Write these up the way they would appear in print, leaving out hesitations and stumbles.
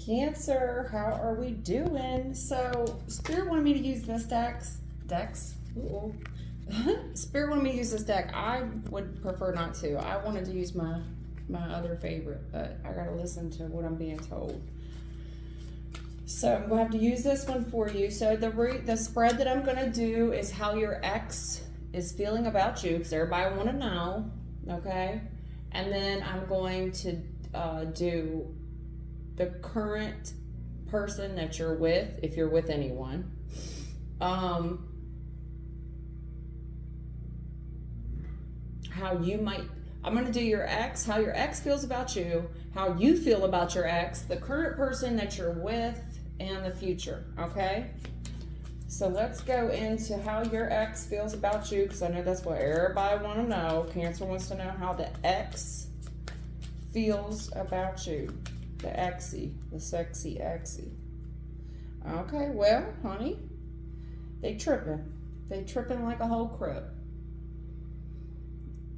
Cancer, how are we doing? So, Spirit wanted me to use this Ooh. Spirit wanted me to use this deck. I would prefer not to. I wanted to use my other favorite, but I gotta listen to what I'm being told. So I'm gonna have to use this one for you. So the spread that I'm gonna do is how your ex is feeling about you, because everybody want to know, okay? And then I'm going to do the current person that you're with, if you're with anyone. How you might, I'm going to do your ex, how your ex feels about you, how you feel about your ex, the current person that you're with, and the future, okay? So let's go into how your ex feels about you, because I know that's what everybody want to know. Cancer wants to know how the ex feels about you. The exy, the sexy exy. Okay, well, honey, they tripping. They tripping like a whole crib.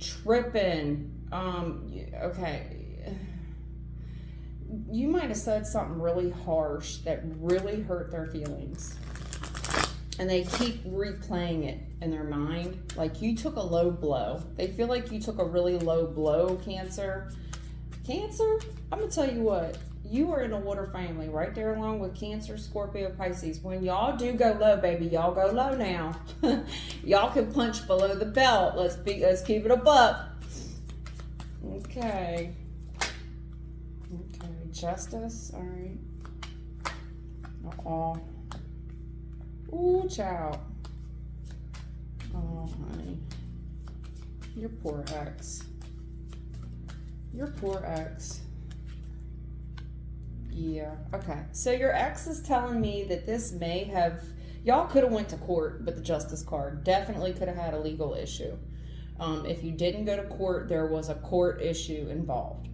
Tripping. Okay. You might have said something really harsh that really hurt their feelings. And they keep replaying it in their mind. Like you took a low blow. They feel like you took a really low blow, Cancer. Cancer, I'm going to tell you what. You are in a water family right there along with Cancer, Scorpio, Pisces. When y'all do go low, baby, y'all go low now. Y'all can punch below the belt. Let's keep it a buck. Okay. Okay, Justice. All right. Uh-oh. Ooh, child. Oh, honey. Your poor ex. Your poor ex. Yeah, okay. So your ex is telling me that this may have, y'all could have went to court with the Justice card. Definitely could have had a legal issue. If you didn't go to court, there was a court issue involved.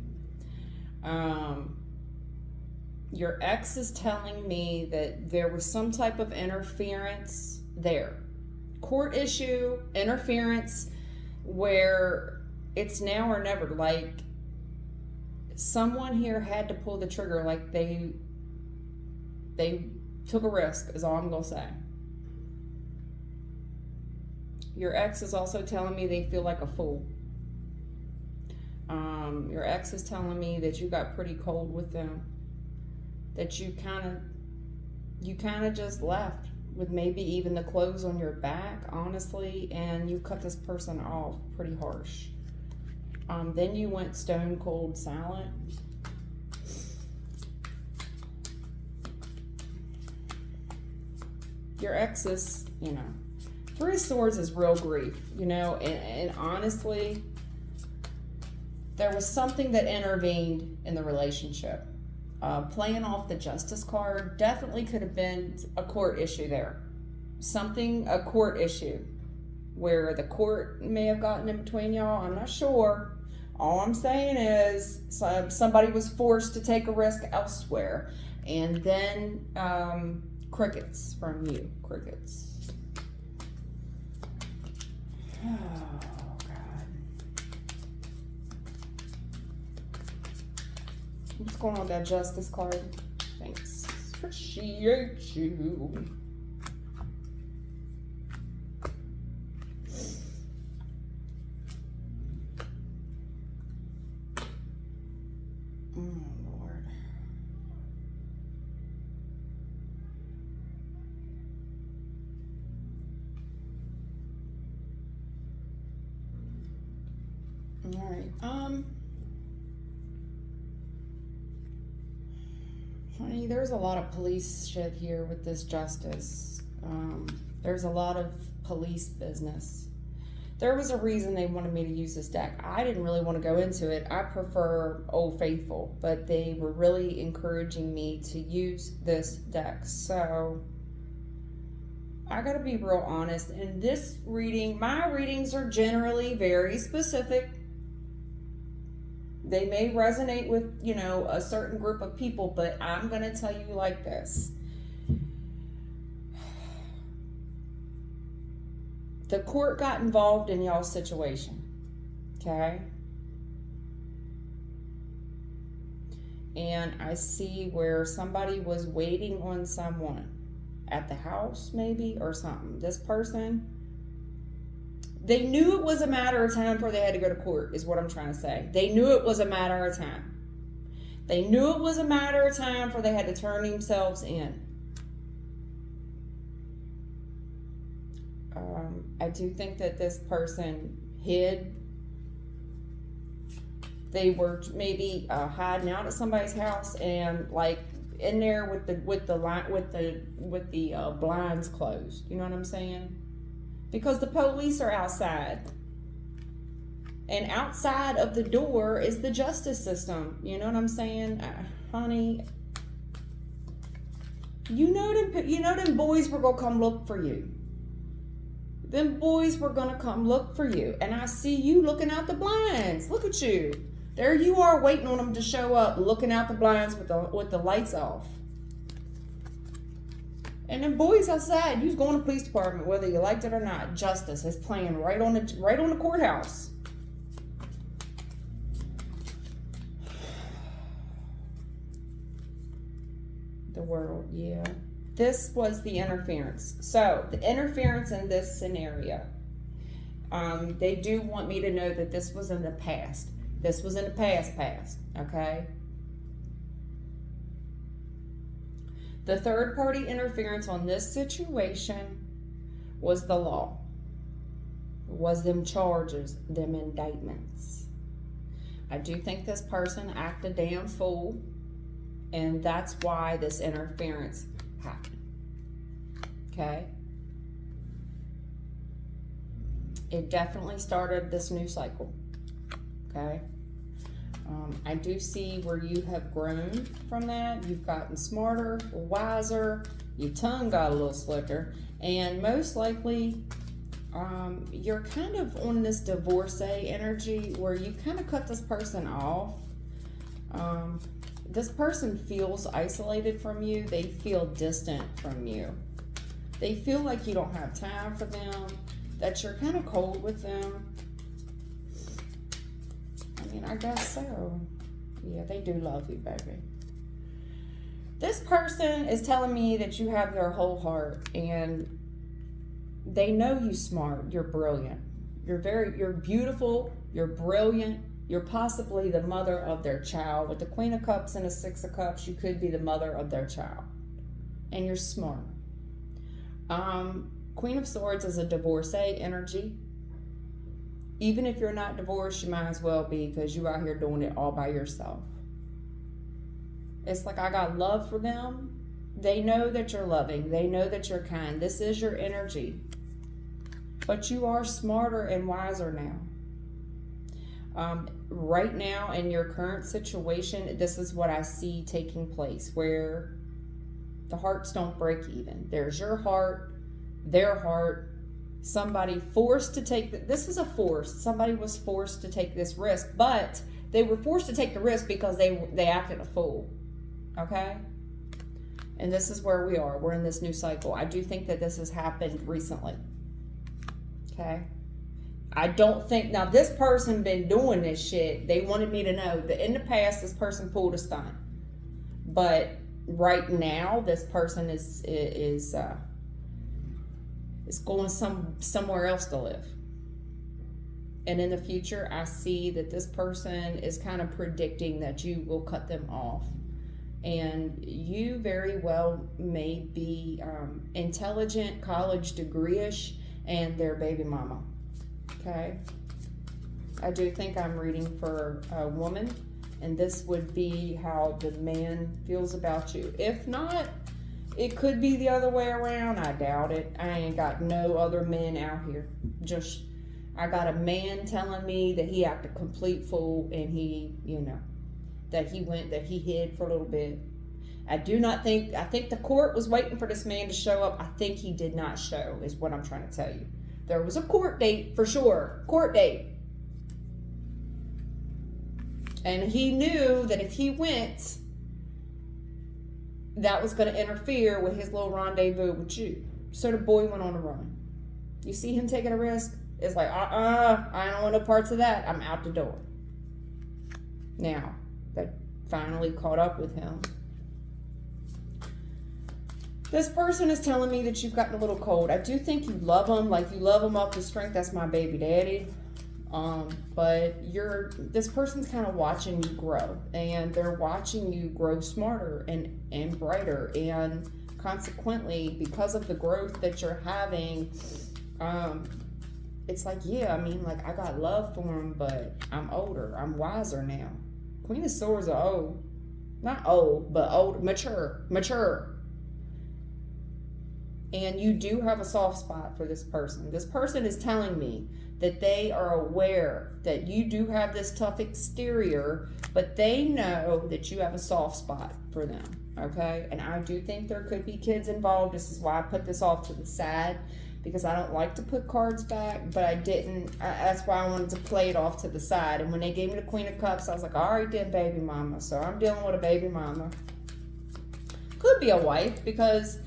Your ex is telling me that there was some type of interference there. Court issue, interference, where it's now or never. Like, someone here had to pull the trigger. Like, they took a risk, is all I'm going to say. Your ex is also telling me they feel like a fool. Your ex is telling me that you got pretty cold with them. That you kind of just left with maybe even the clothes on your back, honestly, and you cut this person off pretty harsh. Then you went stone cold silent. Your ex is, Three of Swords is real grief, and honestly, there was something that intervened in the relationship. Playing off the Justice card definitely could have been a court issue there. A court issue where the court may have gotten in between y'all. I'm not sure. All I'm saying is somebody was forced to take a risk elsewhere. And then crickets from you. Crickets. Oh, God. What's going on with that Justice card? Thanks. Appreciate you. Lord. All right. Honey, there's a lot of police shit here with this Justice. There's a lot of police business. There was a reason they wanted me to use this deck. I didn't really want to go into it. I prefer Old Faithful, but they were really encouraging me to use this deck. So I gotta be real honest. In this reading, my readings are generally very specific. They may resonate with, a certain group of people, but I'm going to tell you like this. The court got involved in y'all's situation, okay? And I see where somebody was waiting on someone at the house, maybe, or something. This person, they knew it was a matter of time before they had to go to court, is what I'm trying to say. They knew it was a matter of time. They knew it was a matter of time before they had to turn themselves in. I do think that this person hid. They were maybe hiding out at somebody's house and like in there with the blinds closed. You know what I'm saying? Because the police are outside, and outside of the door is the justice system. You know what I'm saying, honey? You know them boys were gonna come look for you. Them boys were gonna come look for you, and I see you looking out the blinds. Look at you. There you are waiting on them to show up, looking out the blinds with the lights off. And then boys outside, you's going to the police department, whether you liked it or not. Justice is playing right on the courthouse. The world, yeah. This was the interference. So the interference in this scenario, they do want me to know that this was in the past. This was in the past, okay? The third party interference on this situation was the law. It was them charges, them indictments. I do think this person acted a damn fool, and that's why this interference happened. Okay? It definitely started this new cycle. Okay? I do see where you have grown from that. You've gotten smarter, wiser, your tongue got a little slicker, and most likely you're kind of on this divorcee energy where you kind of cut this person off. This person feels isolated from you. They feel distant from you. They feel like you don't have time for them, that you're kind of cold with them. I mean, I guess so. Yeah, they do love you, baby. This person is telling me that you have their whole heart, and they know you smart, you're brilliant. You're beautiful, you're brilliant. You're possibly the mother of their child. With the Queen of Cups and the Six of Cups, you could be the mother of their child. And you're smart. Queen of Swords is a divorcee energy. Even if you're not divorced, you might as well be, because you're out here doing it all by yourself. It's like I got love for them. They know that you're loving. They know that you're kind. This is your energy. But you are smarter and wiser now. Right now in your current situation, this is what I see taking place, where the hearts don't break even. There's your heart, their heart. Somebody forced to take this is a force. Somebody was forced to take this risk, but they were forced to take the risk because they acted a fool. Okay? And this is where we are. We're in this new cycle. I do think that this has happened recently. Okay? I don't think, now this person been doing this shit. They wanted me to know that in the past this person pulled a stunt. But right now this person is going somewhere else to live. And in the future, I see that this person is kind of predicting that you will cut them off. And you very well may be intelligent, college degree-ish, and their baby mama. Okay? I do think I'm reading for a woman, and this would be how the man feels about you. If not, it could be the other way around. I doubt it. I ain't got no other men out here. Just, I got a man telling me that he acted a complete fool, and he, that he hid for a little bit. I think the court was waiting for this man to show up. I think he did not show, is what I'm trying to tell you. There was a court date for sure. Court date. And he knew that if he went, that was going to interfere with his little rendezvous with you. So the boy went on a run. You see him taking a risk? It's like, I don't want no parts of that. I'm out the door. Now, finally caught up with him. This person is telling me that you've gotten a little cold. I do think you love them, like you love them off the strength. That's my baby daddy. But this person's kind of watching you grow, and they're watching you grow smarter and brighter, and consequently, because of the growth that you're having, it's like, yeah, I mean, like, I got love for him, but I'm older. I'm wiser now. Queen of Swords are old. Not old, but old, mature. And you do have a soft spot for this person. This person is telling me that they are aware that you do have this tough exterior, but they know that you have a soft spot for them, okay? And I do think there could be kids involved. This is why I put this off to the side, because I don't like to put cards back, but I didn't. That's why I wanted to play it off to the side. And when they gave me the Queen of Cups, I was like, I already did baby mama, so I'm dealing with a baby mama. Could be a wife, because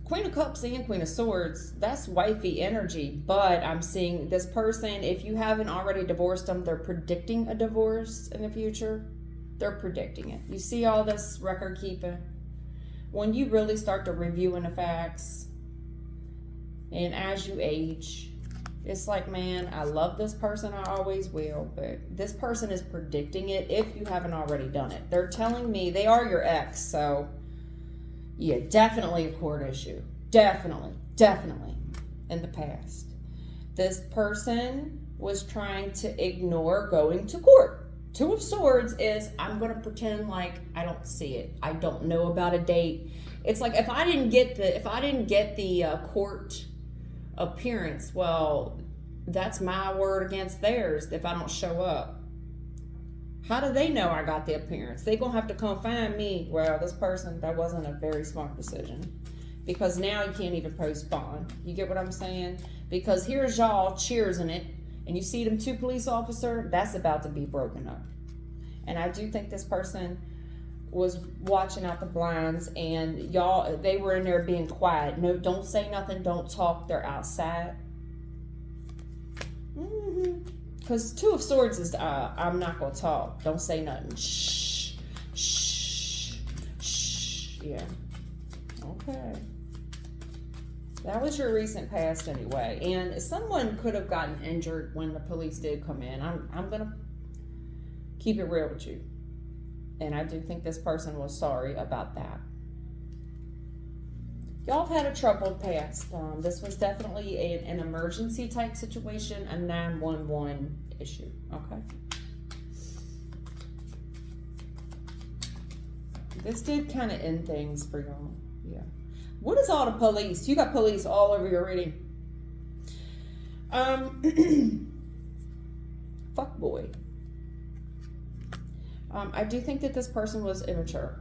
Queen of Cups and Queen of Swords, that's wifey energy. But I'm seeing this person, if you haven't already divorced them, they're predicting a divorce in the future. They're predicting it. You see all this record keeping? When you really start to reviewing the facts, and as you age, it's like, man, I love this person, I always will, but this person is predicting it if you haven't already done it. They're telling me they are your ex, so yeah, definitely a court issue. Definitely in the past. This person was trying to ignore going to court. Two of Swords is, I'm going to pretend like I don't see it. I don't know about a date. It's like, if I didn't get the court appearance, well, that's my word against theirs if I don't show up. How do they know I got the appearance? They're going to have to come find me. Well, this person, that wasn't a very smart decision. Because now you can't even post bond. You get what I'm saying? Because here's y'all cheersing it. And you see them two police officers, that's about to be broken up. And I do think this person was watching out the blinds, and y'all, they were in there being quiet. No, don't say nothing, don't talk, they're outside. Because Two of Swords is, I'm not going to talk. Don't say nothing. Shh. Shh. Shh. Yeah. Okay. That was your recent past anyway. And someone could have gotten injured when the police did come in. I'm going to keep it real with you. And I do think this person was sorry about that. Y'all have had a troubled past. This was definitely an emergency type situation, a 911 issue, okay? This did kind of end things for y'all, yeah. What is all the police? You got police all over your reading. Fuck boy. I do think that this person was immature.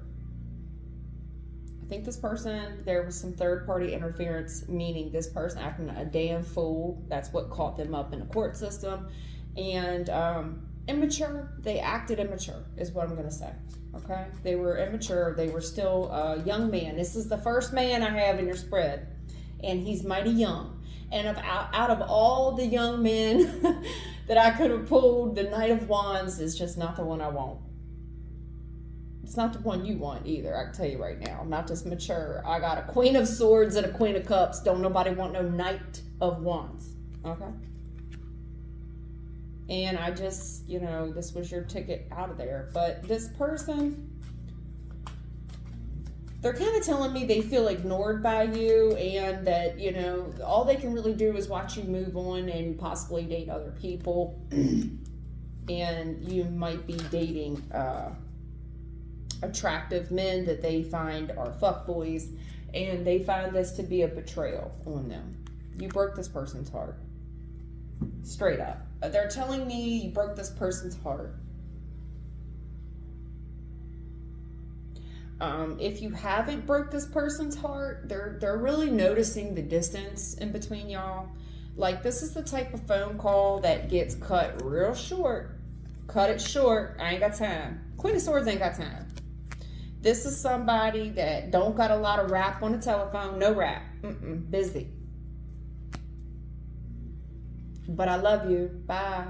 I think this person, there was some third-party interference, meaning this person acting a damn fool. That's what caught them up in the court system. And immature, they acted immature is what I'm going to say. Okay? They were immature. They were still a young man. This is the first man I have in your spread. And he's mighty young. And out of all the young men that I could have pulled, the Knight of Wands is just not the one I want. It's not the one you want either, I can tell you right now. I'm not just mature. I got a Queen of Swords and a Queen of Cups. Don't nobody want no Knight of Wands. Okay? And I just, this was your ticket out of there. But this person, they're kind of telling me they feel ignored by you, and that, all they can really do is watch you move on and possibly date other people. And you might be dating attractive men that they find are fuckboys, and they find this to be a betrayal on them. You broke this person's heart. Straight up. They're telling me you broke this person's heart. If you haven't broke this person's heart, they're really noticing the distance in between y'all. Like, this is the type of phone call that gets cut real short. Cut it short. I ain't got time. Queen of Swords ain't got time. This is somebody that don't got a lot of rap on the telephone. No rap. Busy. But I love you. Bye.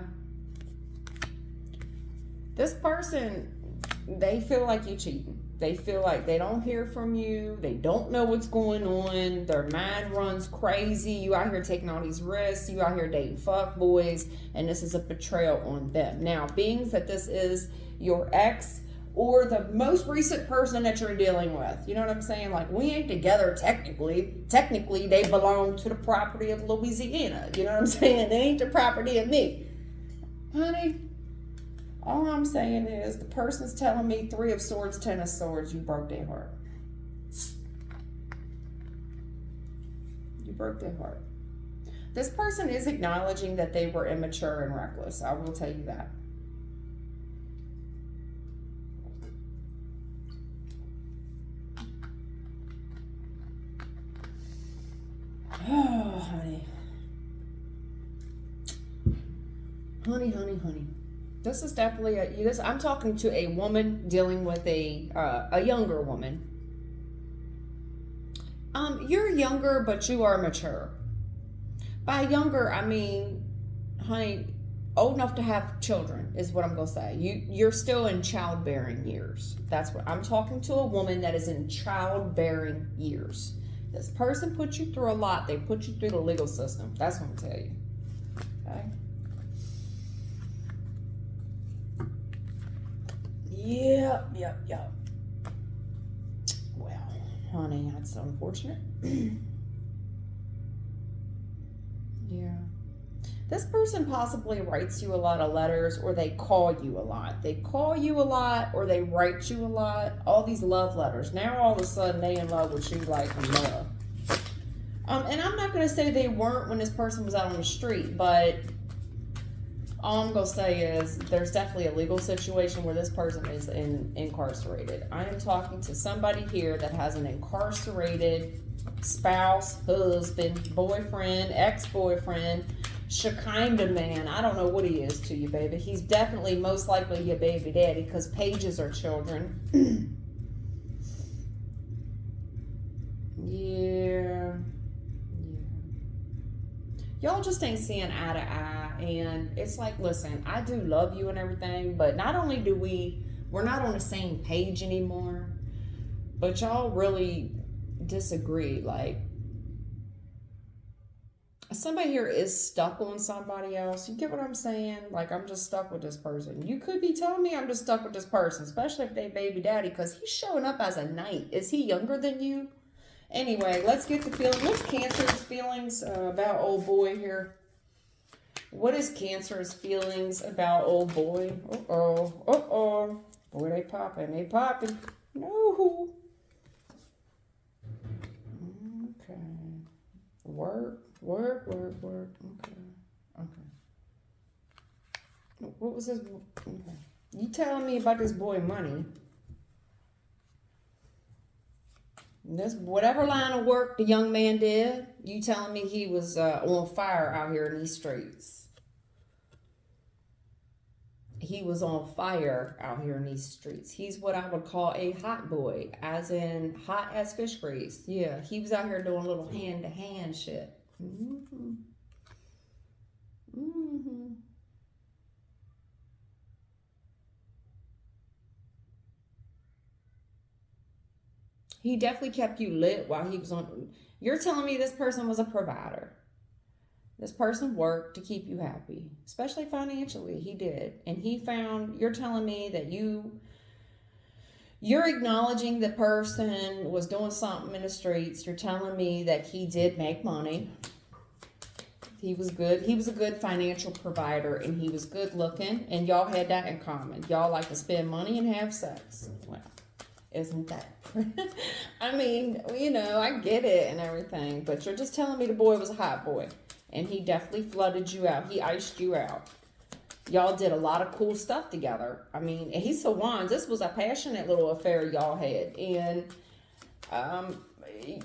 This person, they feel like you cheating. They feel like they don't hear from you. They don't know what's going on. Their mind runs crazy. You out here taking all these risks. You out here dating fuck boys, and this is a betrayal on them. Now, being that this is your ex or the most recent person that you're dealing with, you know what I'm saying? Like, we ain't together technically. Technically, they belong to the property of Louisiana. You know what I'm saying? They ain't the property of me. Honey, all I'm saying is the person's telling me 3 of swords, 10 of swords, you broke their heart. You broke their heart. This person is acknowledging that they were immature and reckless. I will tell you that. Oh, honey. Honey. This is definitely I'm talking to a woman dealing with a younger woman. You're younger, but you are mature. By younger, I mean, honey, old enough to have children is what I'm gonna say. You're still in childbearing years. That's what I'm talking to, a woman that is in childbearing years. This person put you through a lot. They put you through the legal system. That's what I'm gonna tell you. Okay. Yep. Well, honey, that's unfortunate. Yeah. This person possibly writes you a lot of letters, or they call you a lot. They call you a lot, or they write you a lot. All these love letters. Now all of a sudden they in love with you like love. And I'm not going to say they weren't when this person was out on the street, but all I'm going to say is there's definitely a legal situation where this person is incarcerated. I am talking to somebody here that has an incarcerated spouse, husband, boyfriend, ex-boyfriend, Shekinah man. I don't know what he is to you, baby. He's definitely most likely your baby daddy because pages are children. Yeah. Y'all just ain't seeing eye to eye, and it's like, listen, I do love you and everything, but not only do we're not on the same page anymore, but y'all really disagree. Like, somebody here is stuck on somebody else. You get what I'm saying? Like, I'm just stuck with this person. You could be telling me I'm just stuck with this person, especially if they baby daddy, because he's showing up as a knight. Is he younger than you? Anyway, let's get the feeling. What's Cancer's feelings about old boy here? What is Cancer's feelings about old boy? Uh-oh. Boy, they popping. No. Okay. Work. Okay. What was this? Okay. You telling me about this boy money? This whatever line of work the young man did, you telling me he was on fire out here in these streets? He was on fire out here in these streets. He's what I would call a hot boy, as in hot as fish grease. Yeah, he was out here doing a little hand-to-hand shit. He definitely kept you lit while he was on. You're telling me this person was a provider. This person worked to keep you happy, especially financially. He did. And he found, you're telling me that you're acknowledging the person was doing something in the streets. You're telling me that he did make money. He was good. He was a good financial provider, and he was good looking, and y'all had that in common. Y'all like to spend money and have sex. Well, isn't that? I mean, I get it and everything, but you're just telling me the boy was a hot boy, and he definitely flooded you out. He iced you out. Y'all did a lot of cool stuff together. I mean, he's so wise. This was a passionate little affair y'all had, and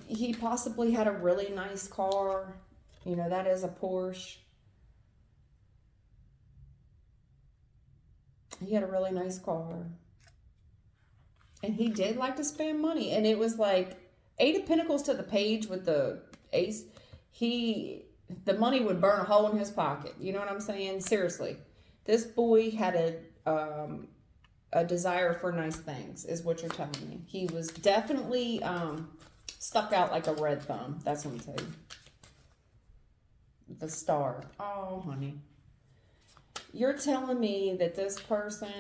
he possibly had a really nice car. That is a Porsche. He had a really nice car. And he did like to spend money. And it was like 8 of Pentacles to the page with the ace. The money would burn a hole in his pocket. You know what I'm saying? Seriously. This boy had a desire for nice things, is what you're telling me. He was definitely stuck out like a red thumb. That's what I'm telling you. The star. Oh, honey. You're telling me that this person,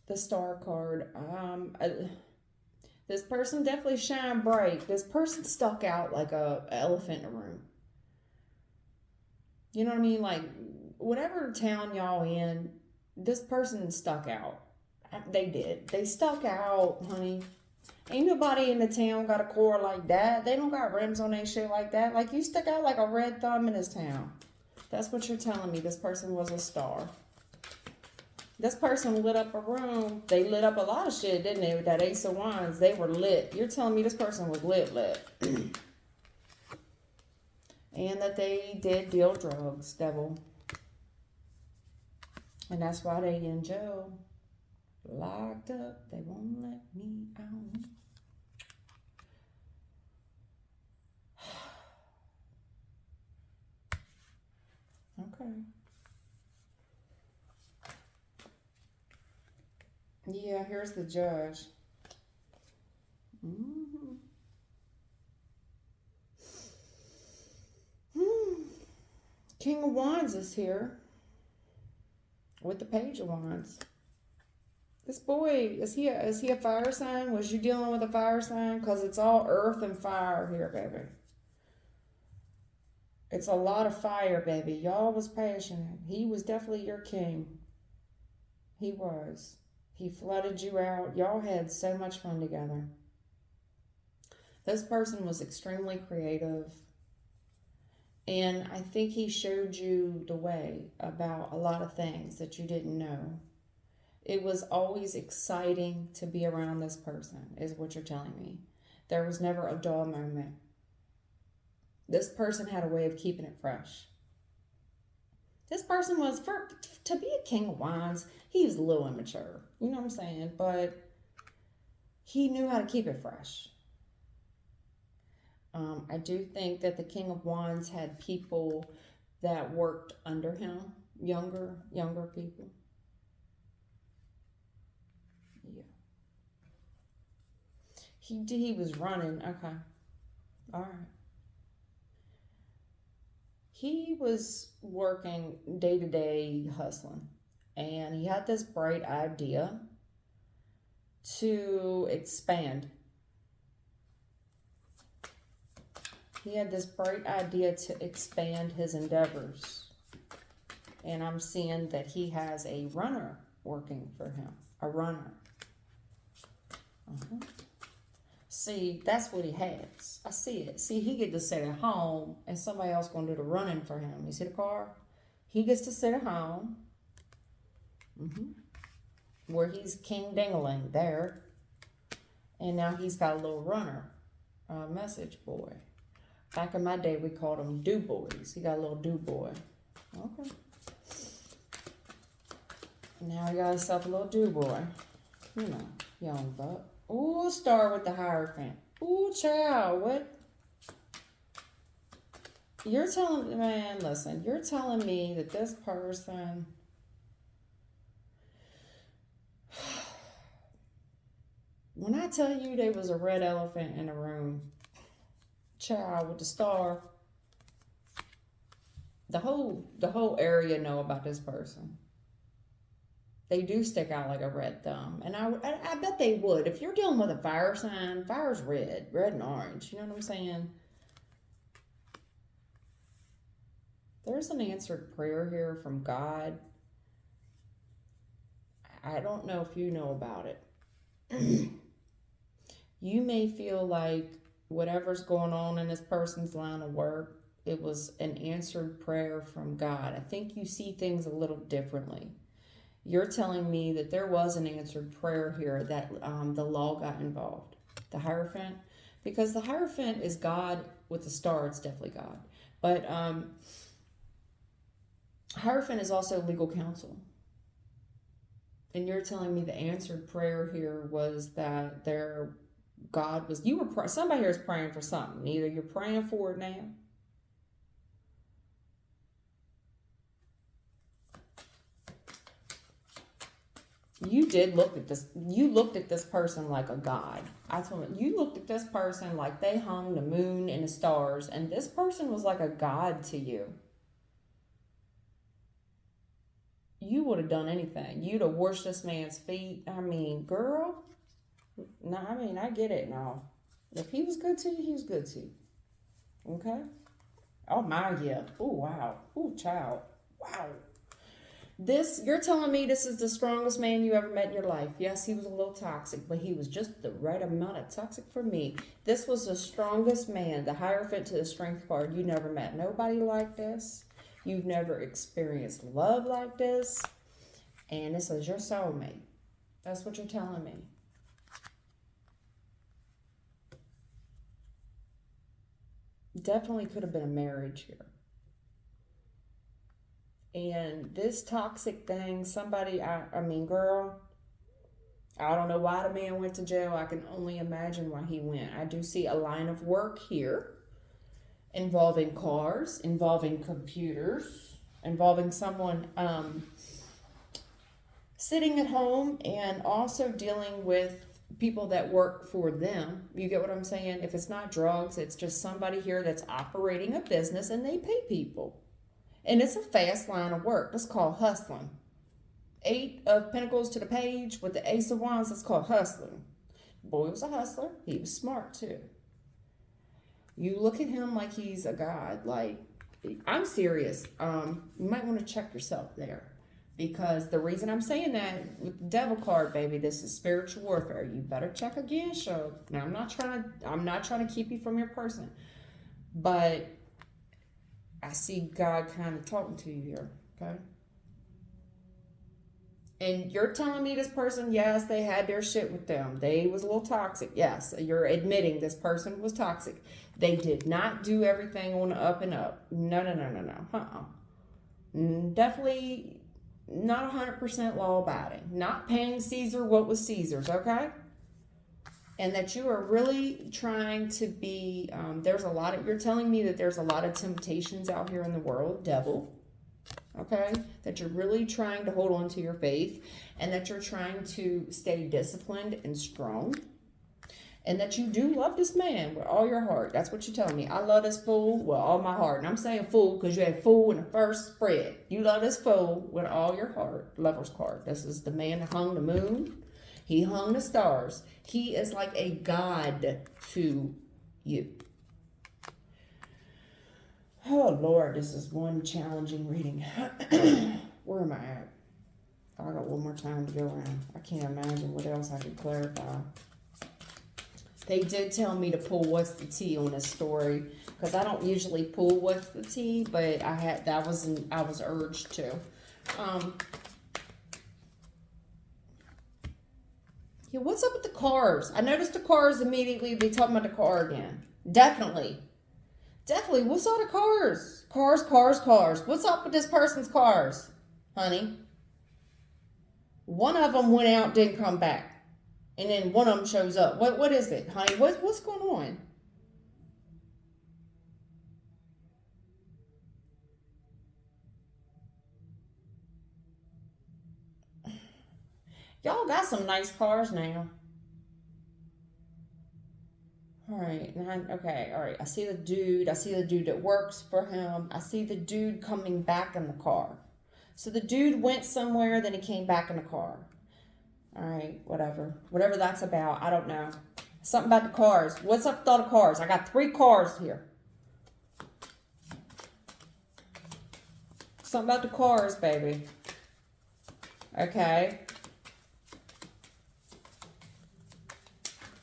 the star card, this person definitely shined bright. This person stuck out like a elephant in a room. You know what I mean? Like, whatever town y'all in, this person stuck out. They did. They stuck out, honey. Ain't nobody in the town got a core like that. They don't got rims on their shit like that. Like, you stick out like a red thumb in this town. That's what you're telling me. This person was a star. This person lit up a room. They lit up a lot of shit, didn't they? With that Ace of Wands, they were lit. You're telling me this person was lit. And that they did deal drugs, devil. And that's why they in jail. Locked up. They won't let me out. Okay. Yeah, here's the judge. King of Wands is here with the Page of Wands. This boy, is he a fire sign? Was you dealing with a fire sign? Because it's all earth and fire here, baby. It's a lot of fire, baby. Y'all was passionate. He was definitely your king. He was. He flooded you out. Y'all had so much fun together. This person was extremely creative. And I think he showed you the way about a lot of things that you didn't know. It was always exciting to be around this person, is what you're telling me. There was never a dull moment. This person had a way of keeping it fresh. This person was, to be a King of Wands, he was a little immature. You know what I'm saying? But he knew how to keep it fresh. I do think that the King of Wands had people that worked under him, younger people. Yeah. He was running. Okay. All right. He was working day-to-day hustling, and he had this bright idea to expand. He had this bright idea to expand his endeavors. And I'm seeing that he has a runner working for him. A runner. See, that's what he has. I see it. See, he gets to sit at home and somebody else going to do the running for him. You see the car? He gets to sit at home. Where he's king dingling there. And now he's got a little runner. Message boy. Back in my day, we called them do boys. He got a little do boy. Okay. Now he got himself a little do boy. You know, young buck. Ooh, star with the Hierophant. Ooh, child, what? You're telling, man, listen, you're telling me that this person, when I tell you there was a red elephant in the room, child with the star, the whole area know about this person. They do stick out like a red thumb. And I bet they would. If you're dealing with a fire sign, fire's red and orange. You know what I'm saying? There's an answered prayer here from God. I don't know if you know about it. You may feel like whatever's going on in this person's line of work, it was an answered prayer from God. I think you see things a little differently. You're telling me that there was an answered prayer here, that the law got involved. The Hierophant. Because the Hierophant is God with the star. It's definitely God. But Hierophant is also legal counsel. And you're telling me the answered prayer here was that God was, somebody here is praying for something. Either you're praying for it now. You did look at this. You looked at this person like a god. I told you, you looked at this person like they hung the moon and the stars, and this person was like a god to you. You would have done anything. You'd have washed this man's feet. I mean, girl. No, I mean, I get it now. If he was good to you, he was good to you. Okay? Oh my, yeah. Oh, wow. Oh, child. Wow. You're telling me this is the strongest man you ever met in your life. Yes, he was a little toxic, but he was just the right amount of toxic for me. This was the strongest man, the Hierophant to the Strength card. You never met nobody like this. You've never experienced love like this. And this is your soulmate. That's what you're telling me. Definitely could have been a marriage here. And this toxic thing, I mean, girl, I don't know why the man went to jail. I can only imagine why he went. I do see a line of work here involving cars, involving computers, involving someone sitting at home and also dealing with people that work for them. You get what I'm saying? If it's not drugs, it's just somebody here that's operating a business and they pay people. And it's a fast line of work. It's called hustling. 8 of Pentacles to the page with the Ace of Wands. It's called hustling. Boy was a hustler. He was smart too. You look at him like he's a god. Like, I'm serious. You might want to check yourself there. Because the reason I'm saying that with the Devil card, baby, this is spiritual warfare. You better check again, show. Now I'm not trying to keep you from your person. But I see God kind of talking to you here, okay? And you're telling me this person, yes, they had their shit with them. They was a little toxic. Yes, you're admitting this person was toxic. They did not do everything on the up and up. No. Definitely not 100% law-abiding. Not paying Caesar what was Caesar's, okay? And that you are really trying to be, you're telling me that there's a lot of temptations out here in the world, devil, okay? That you're really trying to hold on to your faith and that you're trying to stay disciplined and strong and that you do love this man with all your heart. That's what you're telling me. I love this fool with all my heart. And I'm saying fool because you had fool in the first spread. You love this fool with all your heart. Lover's card. This is the man that hung the moon. He hung the stars. He is like a god to you. Oh, Lord, this is one challenging reading. Where am I at? I got one more time to go around. I can't imagine what else I could clarify. They did tell me to pull what's the tea on this story because I don't usually pull what's the tea, but I was urged to. Yeah, what's up with the cars? I noticed the cars immediately. They talking about the car again. Definitely. What's all the cars? Cars. What's up with this person's cars, honey? One of them went out, didn't come back. And then one of them shows up. What is it, honey? What's going on? Y'all got some nice cars now. All right. I see the dude. I see the dude that works for him. I see the dude coming back in the car. So the dude went somewhere, then he came back in the car. All right, whatever. Whatever that's about, I don't know. Something about the cars. What's up with all the cars? I got 3 cars here. Something about the cars, baby. Okay.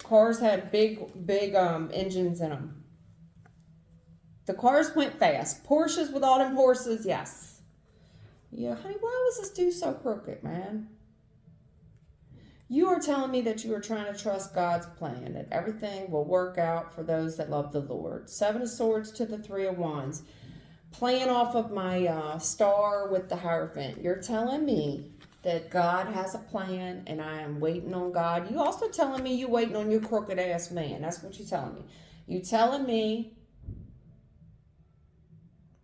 Cars had big engines in them. The cars went fast. Porsches with all them horses, yes. Yeah, honey, why was this dude so crooked, man? You are telling me that you are trying to trust God's plan, that everything will work out for those that love the Lord. 7 of Swords to the 3 of Wands. Playing off of my star with the Hierophant. You're telling me that God has a plan and I am waiting on God. You also telling me you waiting on your crooked ass man. That's what you're telling me. You telling me,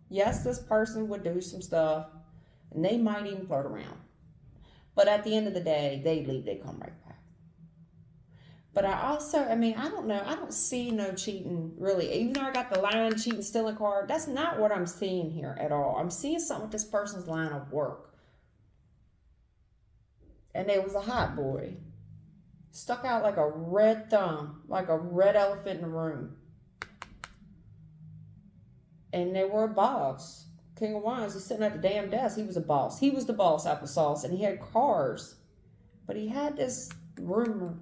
yes, this person would do some stuff and they might even flirt around. But at the end of the day, they leave, they come right back. But I also, I mean, I don't know. I don't see no cheating, really. Even though I got the lying, cheating, stealing card, that's not what I'm seeing here at all. I'm seeing something with this person's line of work. And they was a hot boy. Stuck out like a red thumb, like a red elephant in the room. And they were a boss. King of Wands, he's sitting at the damn desk. He was a boss. He was the boss, applesauce, and he had cars. But he had this rumor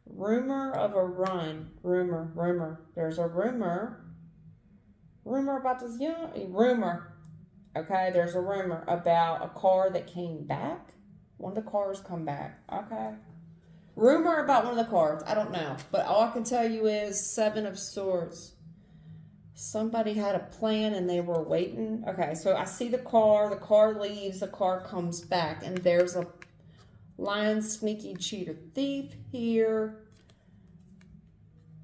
of a run. Rumor. There's a rumor about this rumor. Okay, there's a rumor about a car that came back. One of the cars come back. Okay. Rumor about one of the cards. I don't know. But all I can tell you is 7 of Swords. Somebody had a plan and they were waiting. Okay, so I see the car leaves, the car comes back, and there's a lying, sneaky, cheater, thief here.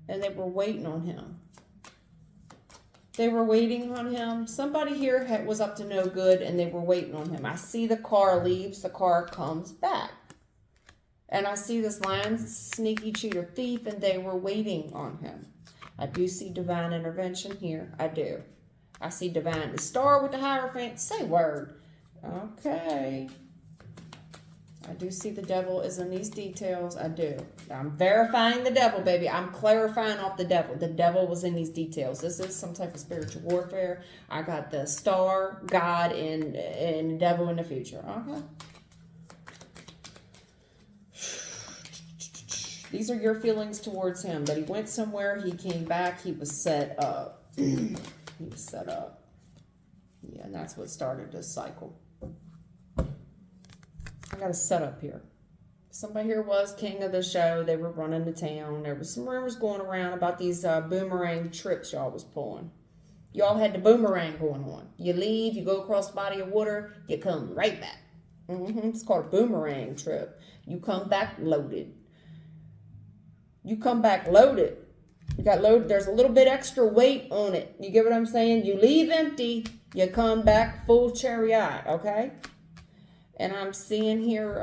And they were waiting on him. They were waiting on him. Somebody here was up to no good and they were waiting on him. I see the car leaves, the car comes back. And I see this lying, sneaky, cheater, thief, and they were waiting on him. I do see divine intervention here. I do. I see divine. The star with the Hierophant. Say word. Okay. I do see the devil is in these details. I do. I'm verifying the devil, baby. I'm clarifying off the devil. The devil was in these details. This is some type of spiritual warfare. I got the star, God, and devil in the future. Okay. These are your feelings towards him. That he went somewhere, he came back, he was set up. He was set up. Yeah, and that's what started this cycle. I got a setup here. Somebody here was king of the show. They were running the town. There was some rumors going around about these boomerang trips y'all was pulling. Y'all had the boomerang going on. You leave, you go across the body of water, you come right back. It's called a boomerang trip. You come back loaded. You come back loaded. You got loaded. There's a little bit extra weight on it. You get what I'm saying? You leave empty. You come back full chariot. Okay? And I'm seeing here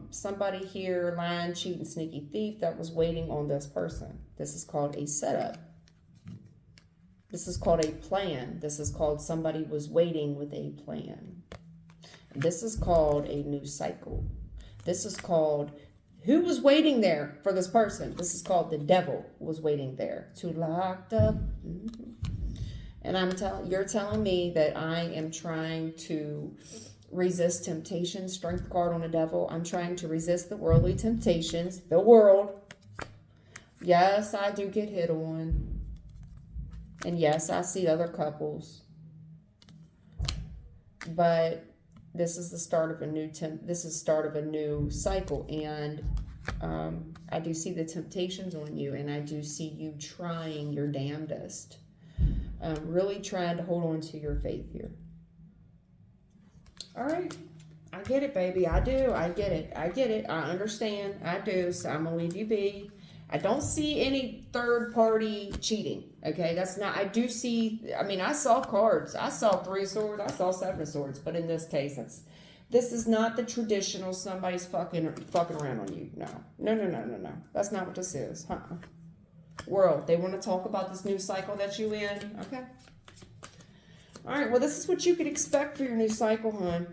somebody here lying, cheating, sneaky thief that was waiting on this person. This is called a setup. This is called a plan. This is called somebody was waiting with a plan. This is called a new cycle. This is called who was waiting there for this person. This is called the devil was waiting there. Too locked up. And you're telling me that I am trying to resist temptation. Strength card on the devil. I'm trying to resist the worldly temptations. The world. Yes, I do get hit on. And yes, I see other couples. But this is the start of a new cycle, and I do see the temptations on you, and I do see you trying your damnedest, really trying to hold on to your faith here. All right, I get it, baby. I do. I get it. I understand. I do. So I'm gonna leave you be. I don't see any third party cheating. Okay, that's not. I do see. I mean, I saw cards. I saw 3 of Swords. I saw 7 of Swords. But in this case, this is not the traditional somebody's fucking around on you. No. That's not what this is. World. They want to talk about this new cycle that you in. Okay. All right. Well, this is what you could expect for your new cycle, hon.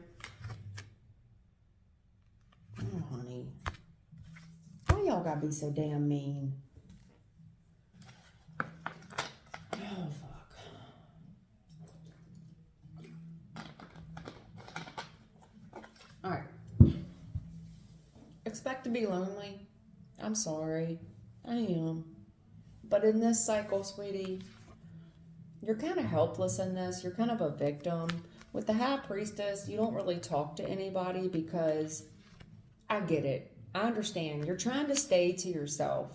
Oh, honey. Why y'all gotta be so damn mean? Oh, fuck. Alright. Expect to be lonely. I'm sorry. I am. But in this cycle, sweetie, you're kind of helpless in this. You're kind of a victim. With the High Priestess, you don't really talk to anybody because I get it. I understand. You're trying to stay to yourself.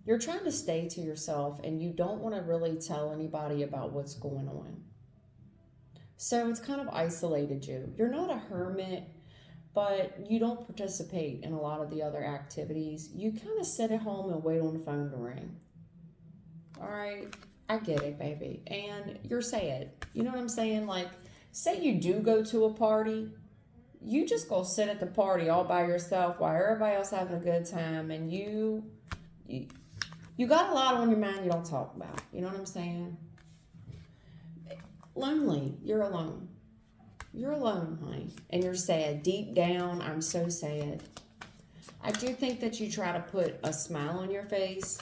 You're trying to stay to yourself, and you don't want to really tell anybody about what's going on. So it's kind of isolated you. You're not a hermit, but you don't participate in a lot of the other activities. You kind of sit at home and wait on the phone to ring. All right? I get it, baby. And you're sad. You know what I'm saying? Like, say you do go to a party. you just go sit at the party all by yourself while everybody else having a good time, and you got a lot on your mind you don't talk about. You know what I'm saying? Lonely. You're alone. You're alone, honey. And you're sad. Deep down, I'm so sad. I do think that you try to put a smile on your face,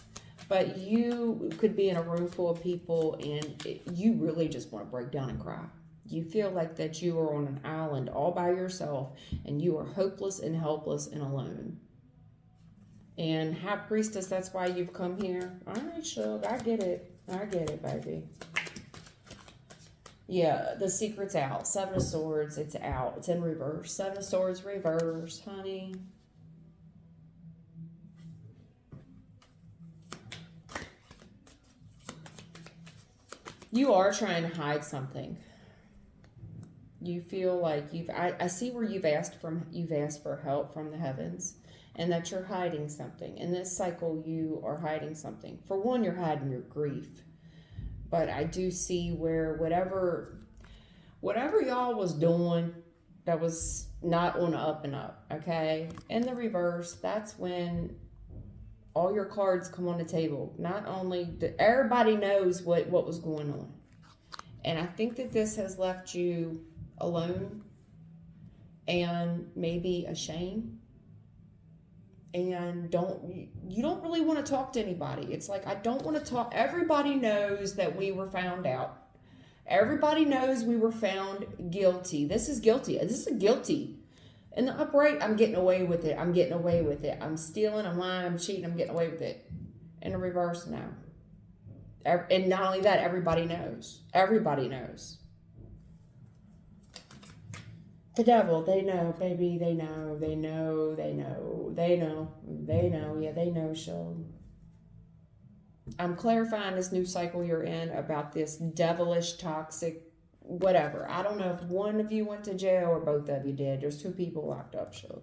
but you could be in a room full of people and you really just want to break down and cry. You feel like that you are on an island all by yourself and you are hopeless and helpless and alone. And High Priestess, that's why you've come here. All right, Shug, I get it. I get it, baby. Yeah, the secret's out. Seven of Swords, it's out. It's in reverse. Seven of Swords, reverse, honey. You are trying to hide something. You feel like I see where you've asked for help from the heavens, and that you're hiding something. In this cycle, you are hiding something. For one, you're hiding your grief. But I do see where whatever y'all was doing that was not on the up and up, okay? In the reverse, that's when all your cards come on the table. Not only everybody knows what was going on. And I think that this has left you alone and maybe ashamed. And you don't really want to talk to anybody. It's like, I don't want to talk. Everybody knows that we were found out. Everybody knows we were found guilty. This is guilty. This is a guilty. In the upright, I'm getting away with it. I'm getting away with it. I'm stealing, I'm lying, I'm cheating, I'm getting away with it. In the reverse now. And not only that, everybody knows. Everybody knows. The devil, they know, baby, they know, they know, they know, they know, they know, yeah, they know, show. I'm clarifying this new cycle you're in about this devilish, toxic, whatever. I don't know if one of you went to jail or both of you did. There's 2 people locked up, show.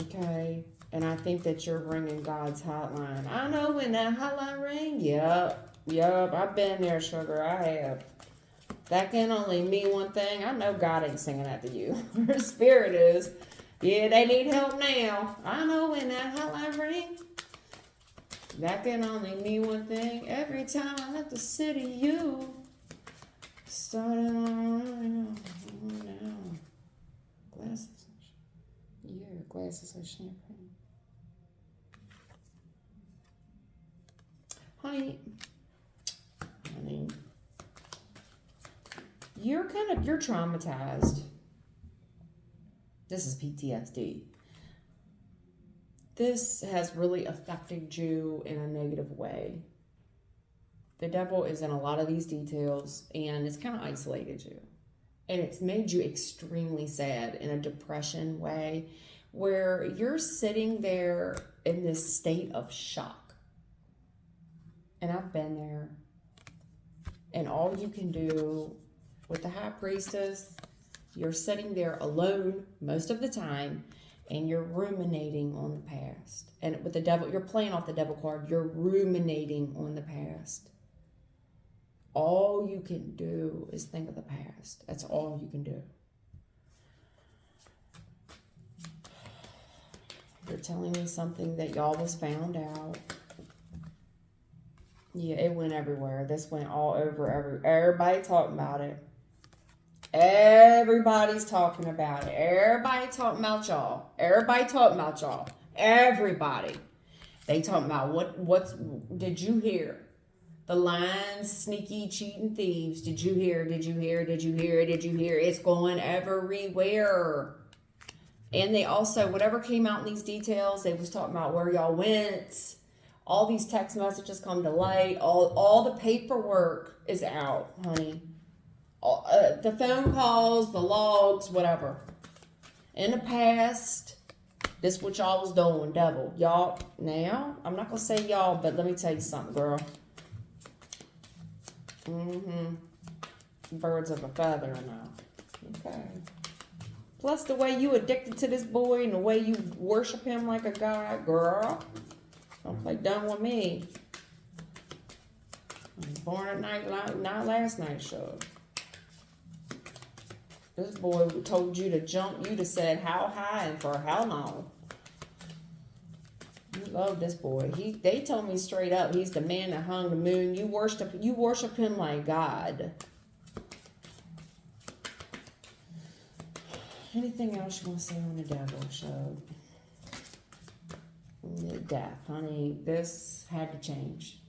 Okay, and I think that you're ringing God's hotline. I know when that hotline ring, yup, I've been there, sugar, I have. That can only mean one thing. I know God ain't singing that to you. Her spirit is. Yeah, they need help now. I know when that hotline rings. That can only mean one thing. Every time I left the city, you started on now. Glasses. Yeah, glasses of champagne. Honey. You're traumatized. This is PTSD. This has really affected you in a negative way. The devil is in a lot of these details, and it's kind of isolated you. And it's made you extremely sad in a depression way, where you're sitting there in this state of shock. And I've been there. And all you can do with the High Priestess, you're sitting there alone most of the time, and you're ruminating on the past. And with the devil, you're playing off the devil card. You're ruminating on the past. All you can do is think of the past. That's all you can do. You're telling me something that y'all was found out. Yeah, it went everywhere. This went all over. Everybody talking about it. Everybody's talking about it. Everybody talking about y'all. Everybody talking about y'all. Everybody. They talking about what's did you hear? The lines, sneaky, cheating thieves. Did you hear? Did you hear? Did you hear? Did you hear? It's going everywhere. And they also, whatever came out in these details, they was talking about where y'all went. All these text messages come to light. All the paperwork is out, honey. The phone calls, the logs, whatever. In the past, this is what y'all was doing, devil. Y'all, now, I'm not going to say y'all, but let me tell you something, girl. Birds of a feather now. Okay. Plus the way you addicted to this boy and the way you worship him like a god, girl. Don't play dumb with me. I was born at night, not last night, show. This boy told you to jump. You'd have said how high and for how long. You love this boy. They told me straight up, he's the man that hung the moon. You worship him like God. Anything else you want to say on the devil show? Death, honey. This had to change.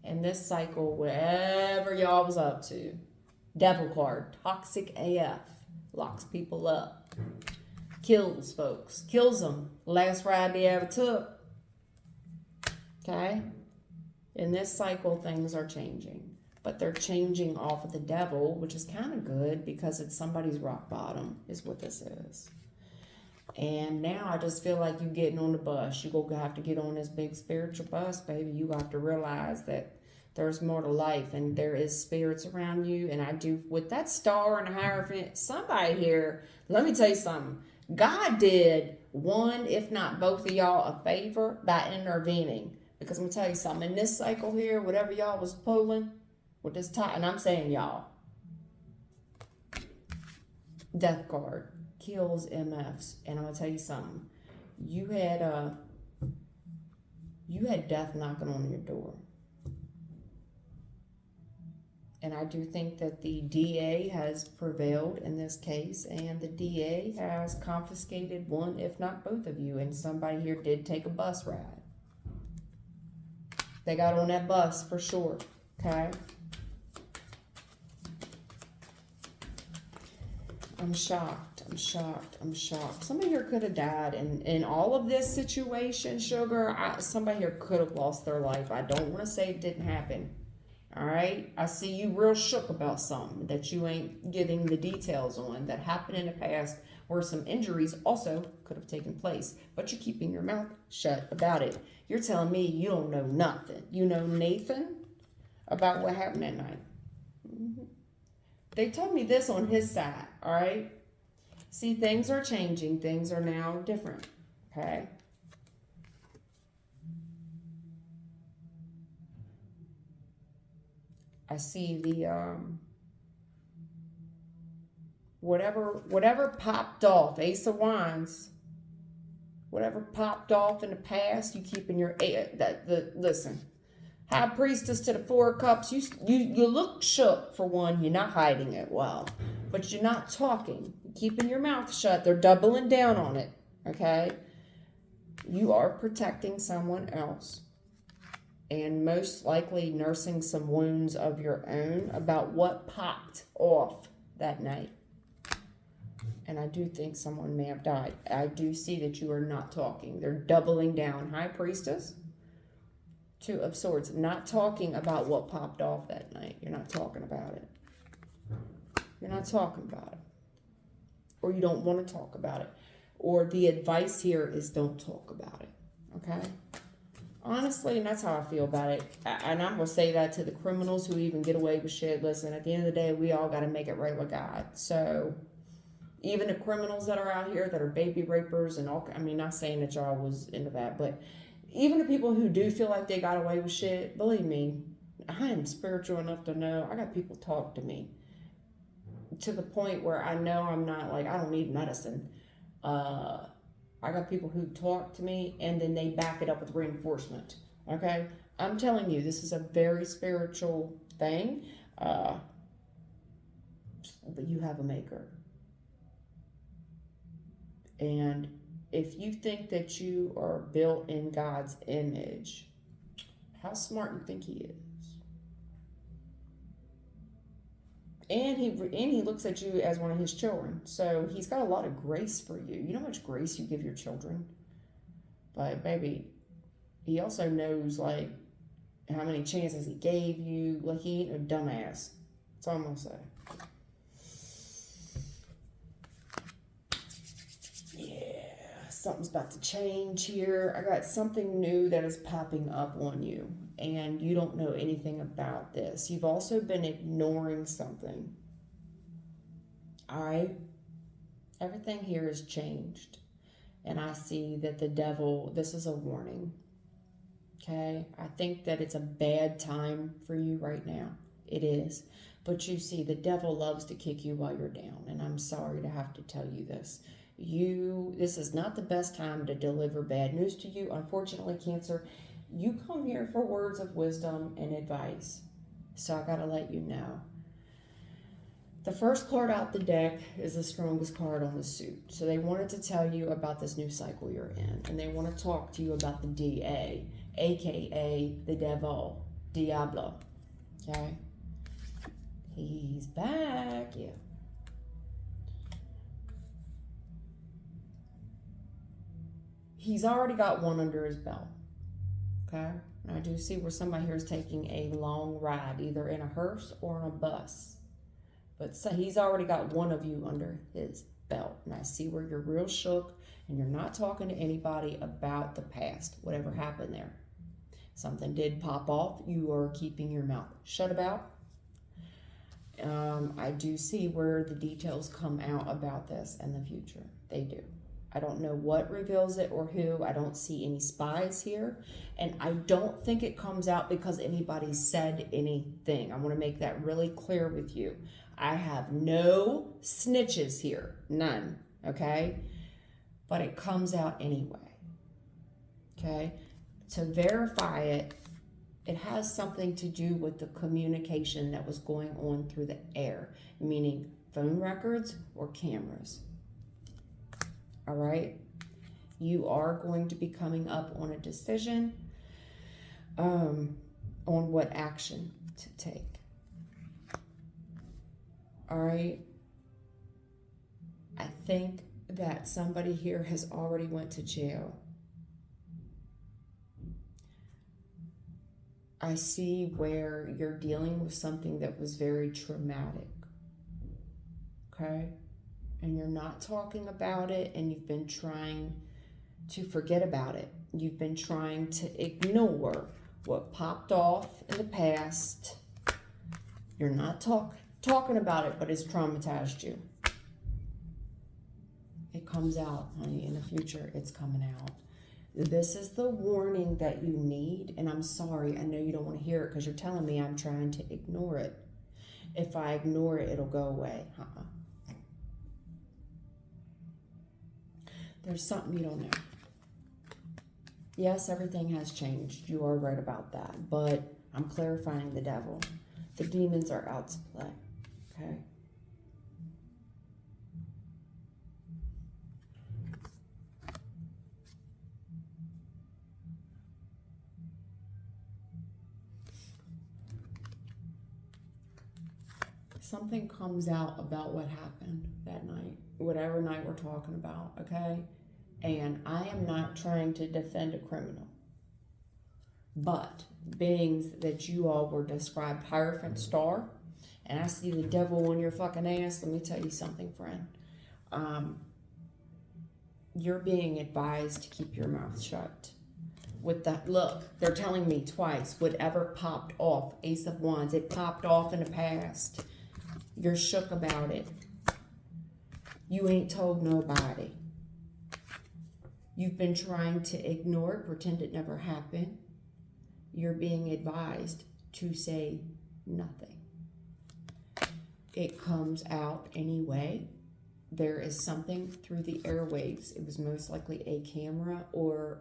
And this cycle, whatever y'all was up to, devil card, toxic AF, locks people up, kills folks, kills them. Last ride they ever took. Okay? In this cycle, things are changing. But they're changing off of the devil, which is kind of good because it's somebody's rock bottom, is what this is. And now I just feel like you getting on the bus. You're going to have to get on this big spiritual bus, baby. You have to realize that there's more to life and there is spirits around you. And I do, with that star and the Hierophant, somebody here, let me tell you something. God did one, if not both of y'all, a favor by intervening. Because I'm going to tell you something. In this cycle here, whatever y'all was pulling with this tie, and I'm saying y'all, death card kills MFs. And I'm going to tell you something. You had death knocking on your door. And I do think that the DA has prevailed in this case, and the DA has confiscated one, if not both of you, and somebody here did take a bus ride. They got on that bus for sure, okay? I'm shocked. Somebody here could have died, and in all of this situation, sugar, somebody here could have lost their life. I don't want to say it didn't happen. All right, I see you real shook about something that you ain't giving the details on that happened in the past where some injuries also could have taken place, but you're keeping your mouth shut about it. You're telling me you don't know nothing. You know Nathan about what happened that night. Mm-hmm. They told me this on his side, all right? See, things are changing. Things are now different, okay? I see the, whatever popped off, Ace of Wands, whatever popped off in the past, you keep in your, listen, High Priestess to the Four of Cups, you look shook for one, you're not hiding it well, but you're not talking, you're keeping your mouth shut, they're doubling down on it, okay? You are protecting someone else. And most likely nursing some wounds of your own about what popped off that night. And I do think someone may have died. I do see that you are not talking. They're doubling down. High Priestess, Two of Swords, not talking about what popped off that night. You're not talking about it. You're not talking about it. Or you don't want to talk about it. Or the advice here is don't talk about it. Okay? Honestly, and that's how I feel about it. And I'm going to say that to the criminals who even get away with shit. Listen, at the end of the day, we all got to make it right with God. So, even the criminals that are out here that are baby rapers and all, I mean, not saying that y'all was into that, but even the people who do feel like they got away with shit, believe me, I am spiritual enough to know I got people talk to me to the point where I know I'm not like, I don't need medicine. I got people who talk to me and then they back it up with reinforcement. Okay? I'm telling you, this is a very spiritual thing. But you have a maker. And if you think that you are built in God's image, how smart you think he is. And he looks at you as one of his children. So he's got a lot of grace for you. You know how much grace you give your children? But baby, he also knows like how many chances he gave you. Like he ain't a dumbass. That's all I'm gonna say. Yeah, something's about to change here. I got something new that is popping up on you. And you don't know anything about this. You've also been ignoring something. All right? Everything here has changed. And I see that the devil, this is a warning. Okay? I think that it's a bad time for you right now. It is. But you see, the devil loves to kick you while you're down. And I'm sorry to have to tell you this. This is not the best time to deliver bad news to you. Unfortunately, Cancer, you come here for words of wisdom and advice. So I got to let you know. The first card out the deck is the strongest card on the suit. So they wanted to tell you about this new cycle you're in. And they want to talk to you about the DA, aka the devil, Diablo. Okay? He's back. Yeah. He's already got one under his belt. Okay? And I do see where somebody here is taking a long ride, either in a hearse or on a bus. But so he's already got one of you under his belt. And I see where you're real shook and you're not talking to anybody about the past, whatever happened there. Something did pop off. You are keeping your mouth shut about. I do see where the details come out about this in the future. They do. I don't know what reveals it or who. I don't see any spies here. And I don't think it comes out because anybody said anything. I want to make that really clear with you. I have no snitches here. None. Okay? But it comes out anyway. Okay? To verify it, it has something to do with the communication that was going on through the air, meaning phone records or cameras. All right? You are going to be coming up on a decision on what action to take. All right? I think that somebody here has already went to jail. I see where you're dealing with something that was very traumatic. Okay? And you're not talking about it, and you've been trying to forget about it. You've been trying to ignore what popped off in the past. You're not talking about it, but it's traumatized you. It comes out, honey, in the future. It's coming out. This is the warning that you need, and I'm sorry. I know you don't want to hear it because you're telling me I'm trying to ignore it. If I ignore it, it'll go away. There's something you don't know. Yes, everything has changed. You are right about that. But I'm clarifying the devil. The demons are out to play. Okay? Something comes out about what happened that night, whatever night we're talking about, okay? And I am not trying to defend a criminal, but being that you all were described Hierophant Star, and I see the devil on your fucking ass, let me tell you something, friend. You're being advised to keep your mouth shut. With that, look, they're telling me twice, whatever popped off, Ace of Wands, it popped off in the past. You're shook about it. You ain't told nobody. You've been trying to ignore it, pretend it never happened. You're being advised to say nothing. It comes out anyway. There is something through the airwaves. It was most likely a camera or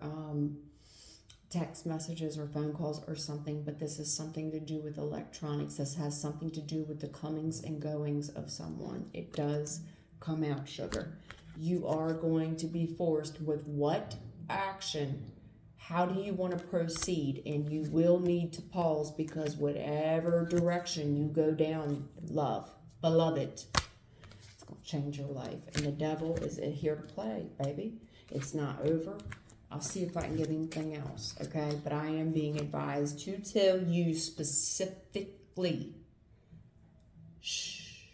text messages or phone calls or something, but this is something to do with electronics. This has something to do with the comings and goings of someone. It does come out, sugar. You are going to be forced with what action? How do you want to proceed? And you will need to pause because whatever direction you go down, beloved, it's going to change your life. And the devil is here to play, baby. It's not over. I'll see if I can get anything else, okay? But I am being advised to tell you specifically. Shh.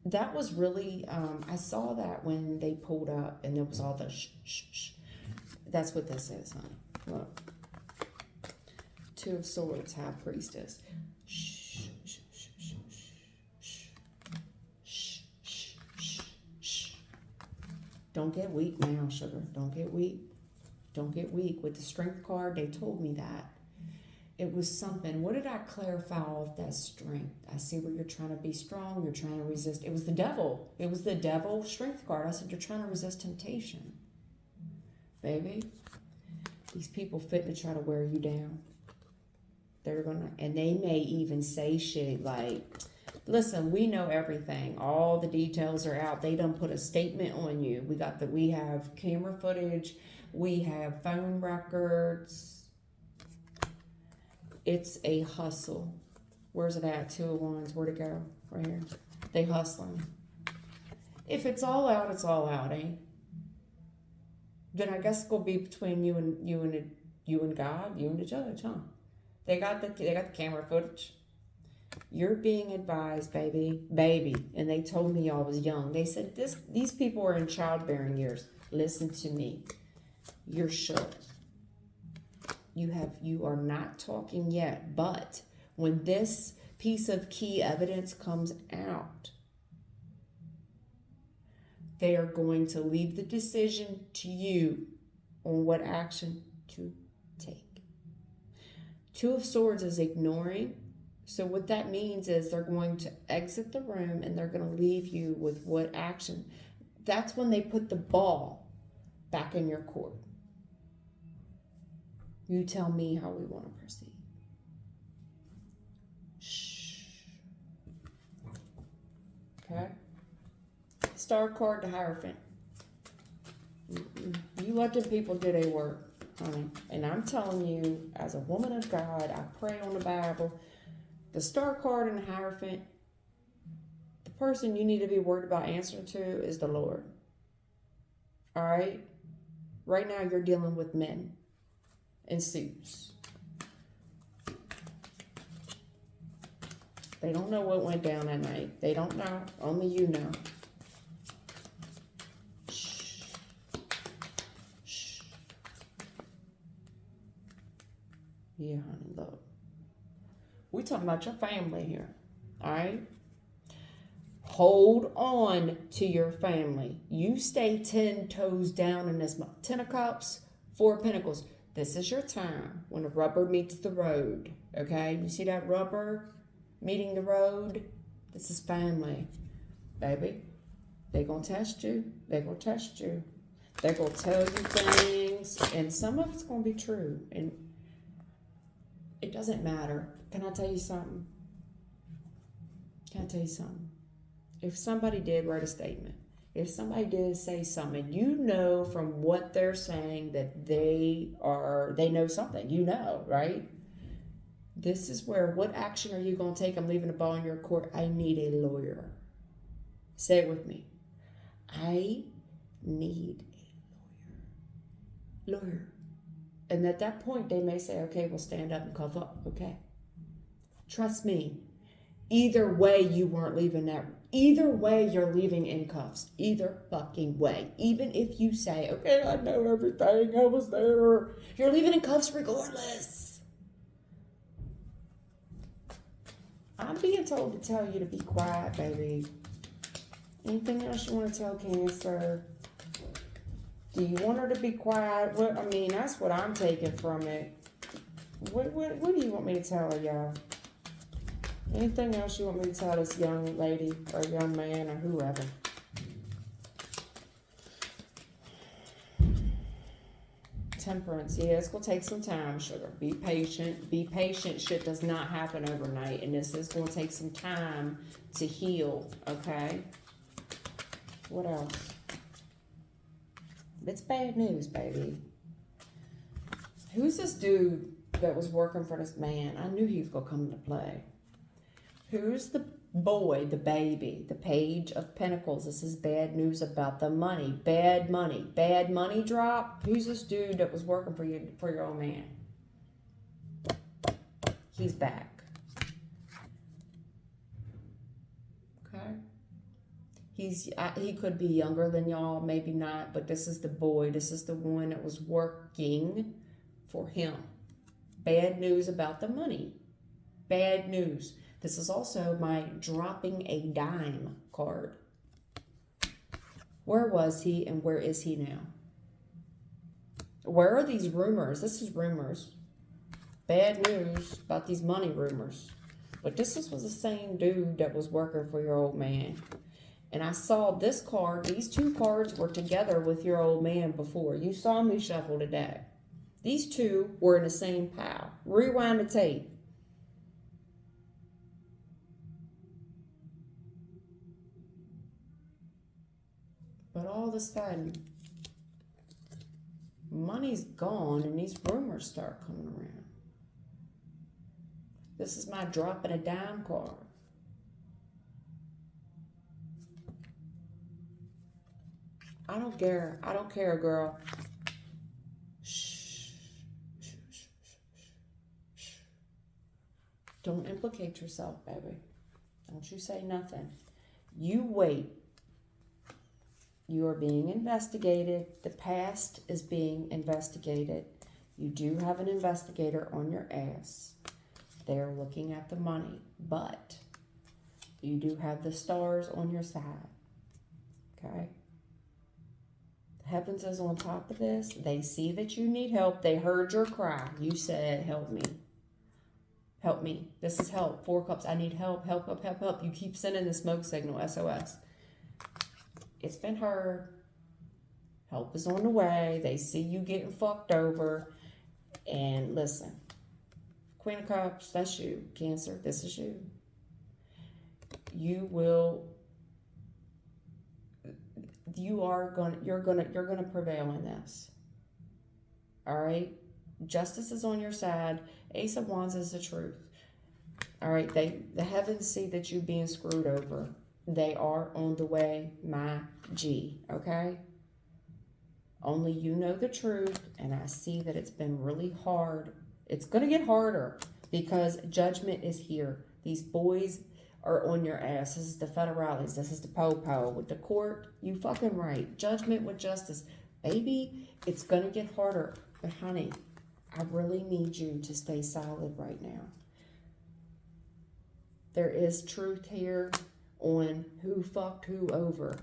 That was really, I saw that when they pulled up and there was all the shh, shh, shh. That's what this is, honey. Look. Two of Swords, High Priestess. Shh, shh, shh, shh, shh, shh, shh, shh, shh. Don't get weak now, sugar. Don't get weak. Don't get weak. With the Strength card, they told me that. It was something. What did I clarify off that strength? I see where you're trying to be strong. You're trying to resist. It was the devil. It was the devil strength card. I said, you're trying to resist temptation. Baby, these people fit to try to wear you down. They're going to, and they may even say shit like, listen, we know everything. All the details are out. They done put a statement on you. We have camera footage. We have phone records. It's a hustle. Where's it at? 201s. Where'd it go? Right here. They hustling. If it's all out, it's all out, eh? Then I guess it's gonna be between you and God, you and the judge, huh? They got the camera footage. You're being advised, baby. And they told me y'all was young. They said these people are in childbearing years. Listen to me. You're shook. You are not talking yet, but when this piece of key evidence comes out, they are going to leave the decision to you on what action to take. Two of Swords is ignoring. So what that means is they're going to exit the room and they're going to leave you with what action. That's when they put the ball back in your court. You tell me how we want to proceed. Shh. Okay? Star card to Hierophant. You let them people do their work, honey. And I'm telling you, as a woman of God, I pray on the Bible. The Star card and the Hierophant, the person you need to be worried about answering to is the Lord. All right? Right now, you're dealing with men in suits. They don't know what went down that night. They don't know. Only you know. Shh. Shh. Yeah, honey, look. We're talking about your family here. All right? Hold on to your family. You stay 10 toes down in this. 10 of Cups, 4 of Pentacles. This is your time when the rubber meets the road, okay? You see that rubber meeting the road? This is family, baby. They're going to test you. They're going to test you. They're going to tell you things, and some of it's going to be true, and it doesn't matter. Can I tell you something? Can I tell you something? If somebody did write a statement, if somebody did say something, you know from what they're saying that they know something, you know, right? This is where, what action are you going to take? I'm leaving the ball in your court. I need a lawyer. Say it with me. I need a lawyer. And at that point, they may say, okay, we'll stand up and cuff up. Okay. Trust me. Either way, you weren't leaving that. Either way, you're leaving in cuffs. Either fucking way. Even if you say, okay, I know everything. I was there. You're leaving in cuffs regardless. I'm being told to tell you to be quiet, baby. Anything else you want to tell Cancer? Do you want her to be quiet? What, I mean, that's what I'm taking from it. What do you want me to tell her, y'all? Anything else you want me to tell this young lady or young man or whoever? Temperance. Yeah, it's going to take some time, sugar. Be patient. Be patient. Shit does not happen overnight. And this is going to take some time to heal, okay? What else? It's bad news, baby. Who's this dude that was working for this man? I knew he was going to come into play. Who's the boy, the baby, the Page of Pentacles? This is bad news about the money. Bad money drop. Who's this dude that was working for your old man? He's back. Okay. He could be younger than y'all, maybe not, but this is the boy. This is the one that was working for him. Bad news about the money. Bad news. This is also my dropping a dime card. Where was he and where is he now? Where are these rumors? This is rumors. Bad news about these money rumors. But this was the same dude that was working for your old man. And I saw this card. These two cards were together with your old man before. You saw me shuffle the deck. These two were in the same pile. Rewind the tape. But all of a sudden, money's gone and these rumors start coming around. This is my drop in a dime card. I don't care. I don't care, girl. Shh. Shh, shh, shh, shh. Don't implicate yourself, baby. Don't you say nothing. You wait. You are being investigated. The past is being investigated. You do have an investigator on your ass. They're looking at the money, but you do have the stars on your side. Okay? The heavens is on top of this. They see that you need help. They heard your cry. You said, help me. Help me. This is help. 4 cups. I need help. Help, help, help, help. You keep sending the smoke signal, SOS. It's been heard. Help is on the way. They see you getting fucked over. And listen, Queen of Cups, that's you. Cancer, this is you. You're gonna prevail in this. All right? Justice is on your side. Ace of Wands is the truth. All right? The heavens see that you're being screwed over. They are on the way, my G, okay? Only you know the truth, and I see that it's been really hard. It's going to get harder because judgment is here. These boys are on your ass. This is the federales. This is the po-po. With the court, you fucking right. Judgment with justice. Baby, it's going to get harder. But honey, I really need you to stay solid right now. There is truth here on who fucked who over.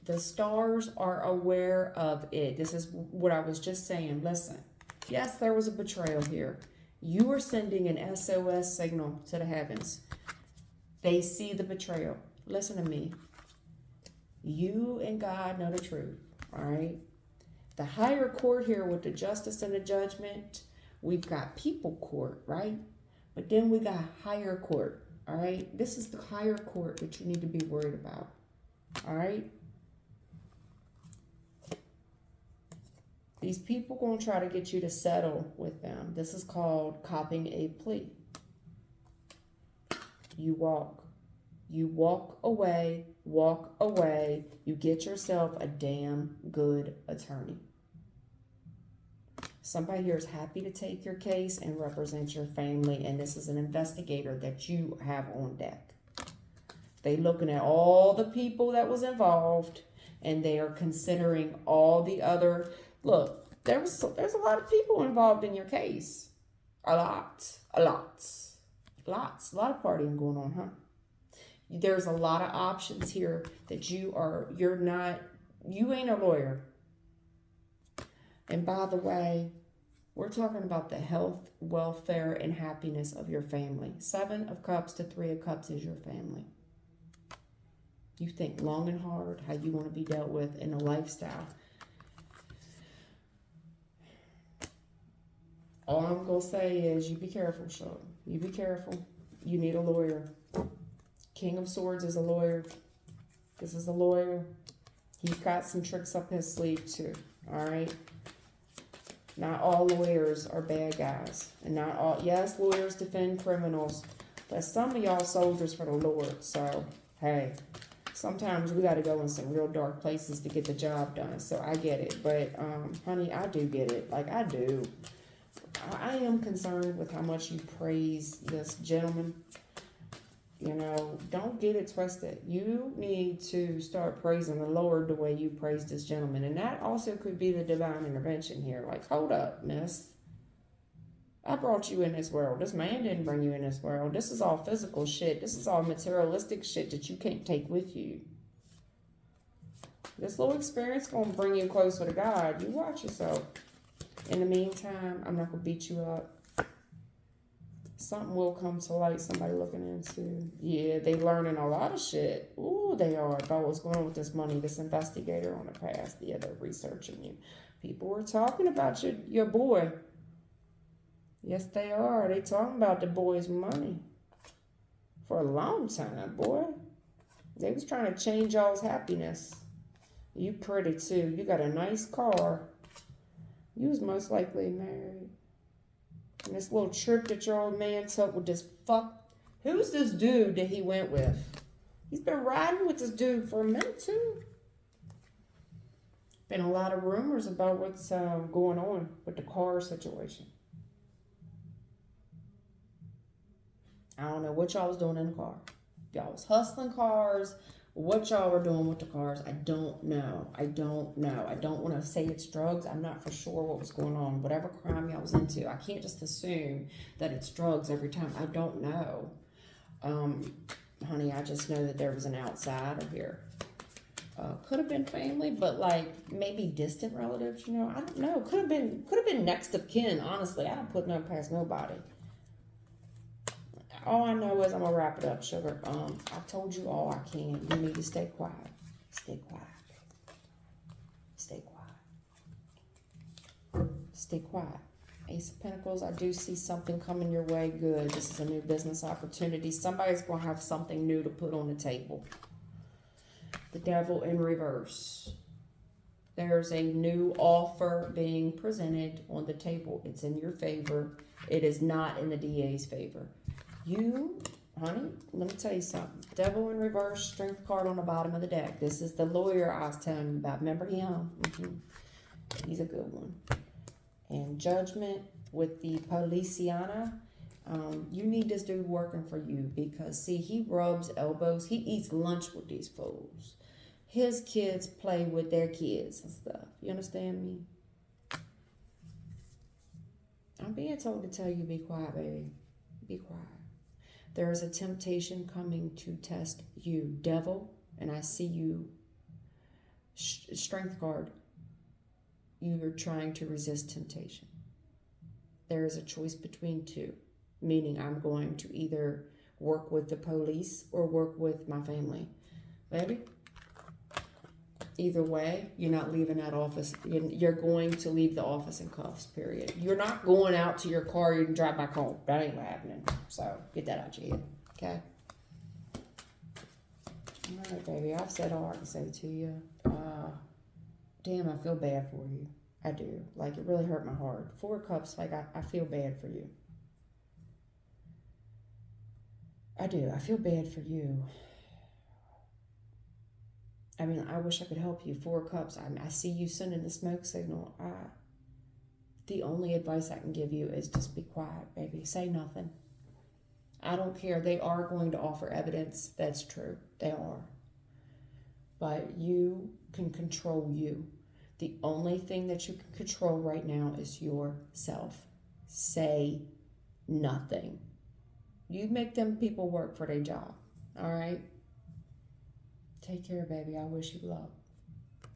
The stars are aware of it. This is what I was just saying. Listen, yes, there was a betrayal here. You are sending an SOS signal to the heavens. They see the betrayal. Listen to me. You and God know the truth, all right? The higher court here with the justice and the judgment, we've got people court, right? But then we got higher court. All right, this is the higher court that you need to be worried about. All right, these people going to try to get you to settle with them. This is called copping a plea. You walk away, you get yourself a damn good attorney. Somebody here is happy to take your case and represent your family, and this is an investigator that you have on deck. They looking at all the people that was involved, and they are considering all the other. Look, there's a lot of people involved in your case. A lot of partying going on, huh? There's a lot of options here that you ain't a lawyer. And by the way, we're talking about the health, welfare, and happiness of your family. 7 of Cups to 3 of Cups is your family. You think long and hard how you want to be dealt with in a lifestyle. All I'm going to say is you be careful, Sean. You be careful. You need a lawyer. King of Swords is a lawyer. This is a lawyer. He's got some tricks up his sleeve too. All right? Not all lawyers are bad guys. And not all, yes, lawyers defend criminals. But some of y'all soldiers for the Lord. So, hey, sometimes we got to go in some real dark places to get the job done. So I get it. But, honey, I do get it. Like, I do. I am concerned with how much you praise this gentleman. You know, don't get it twisted. You need to start praising the Lord the way you praise this gentleman. And that also could be the divine intervention here. Like, hold up, miss. I brought you in this world. This man didn't bring you in this world. This is all physical shit. This is all materialistic shit that you can't take with you. This little experience going to bring you closer to God. You watch yourself. In the meantime, I'm not going to beat you up. Something will come to light, somebody looking into. Yeah, they learning a lot of shit. Ooh, they are, about what's going on with this money. This investigator on the past, the other researching you. People were talking about your boy. Yes, they are. They talking about the boy's money. For a long time, boy. They was trying to change y'all's happiness. You pretty too. You got a nice car. You was most likely married. And this little trip that your old man took with this Who's this dude that he went with? He's been riding with this dude for a minute too. Been a lot of rumors about what's going on with the car situation. I don't know what y'all was doing in the car. Y'all was hustling cars. What y'all were doing with the cars, I don't know. I don't want to say it's drugs. I'm not for sure what was going on. Whatever crime y'all was into, I can't just assume that it's drugs every time. I don't know. Honey, I just know that there was an outsider here. Could have been family, but like maybe distant relatives, you know. I don't know. Could have been next of kin, honestly. I don't put nothing past nobody. All I know is I'm gonna wrap it up, sugar. I told you all I can. You need to stay quiet. Stay quiet. Stay quiet. Stay quiet. Ace of Pentacles, I do see something coming your way good. This is a new business opportunity. Somebody's gonna have something new to put on the table. The Devil in reverse. There's a new offer being presented on the table. It's in your favor. It is not in the DA's favor. You, honey, let me tell you something. Devil in reverse, strength card on the bottom of the deck. This is the lawyer I was telling you about. Remember him? He's a good one. And Judgment with the Policiana. You need this dude working for you because, see, he rubs elbows. He eats lunch with these fools. His kids play with their kids and stuff. You understand me? I'm being told to tell you be quiet, baby. Be quiet. There is a temptation coming to test you, devil, and I see you, strength card. You are trying to resist temptation. There is a choice between two, meaning I'm going to either work with the police or work with my family. Baby, either way, you're not leaving that office. You're going to leave the office in cuffs, period. You're not going out to your car. You can drive back home. That ain't happening. So get that out your head, okay? All right, baby. I've said all I can say to you. Damn, I feel bad for you. I do. Like, it really hurt my heart. 4 cups, like, I feel bad for you. I do. I feel bad for you. I mean, I wish I could help you. 4 cups. I see you sending the smoke signal. The only advice I can give you is just be quiet, baby. Say nothing. I don't care. They are going to offer evidence. That's true. They are. But you can control you. The only thing that you can control right now is yourself. Say nothing. You make them people work for their job. All right? Take care, baby. I wish you luck.